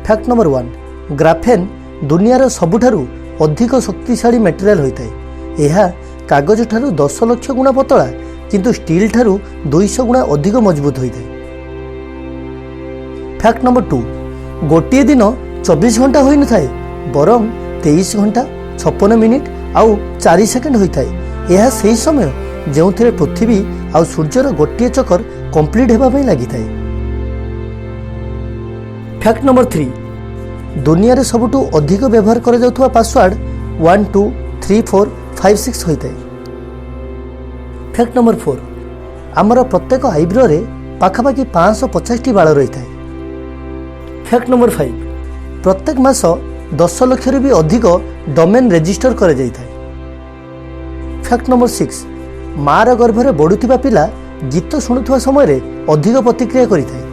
Fact number 1 ग्राफेन दुनियार सबुठारु अधिक शक्तिशाली मटेरियल होता है। यह कागज ठारू 10 लाख गुणा पतला किंतु स्टील ठारू 200 गुणा अधिक मजबूत होता है। फैक्ट नंबर 2 गोटे दिन 24 घंटा होई न थाए बरं 23 घंटा 56 मिनिट आउ 4 सेकेंड होता है। यह सही समय जो पृथ्वी आउ सूर्यर गोटे चक्कर कंप्लीट होगा लगी था। फैक्ट नंबर 3 दुनिया रे सबुठु अधिक व्यवहार करा जाउथुवा पासवर्ड 1 2 3 4 5 6 होता है। फैक्ट नंबर 4 आमर प्रत्येक आईब्रो रे पाखापाखि 550 टी बाल रही है। फैक्ट नंबर 5 प्रत्येक मास 10 लाख भी अधिक डोमेन रेजिस्टर कर जाई था। फैक्ट नंबर 6 मार गर्भरे बढ़ुथिबा पिला गीत शुणुवा समय अधिक प्रतिक्रिया करिଥାଏ।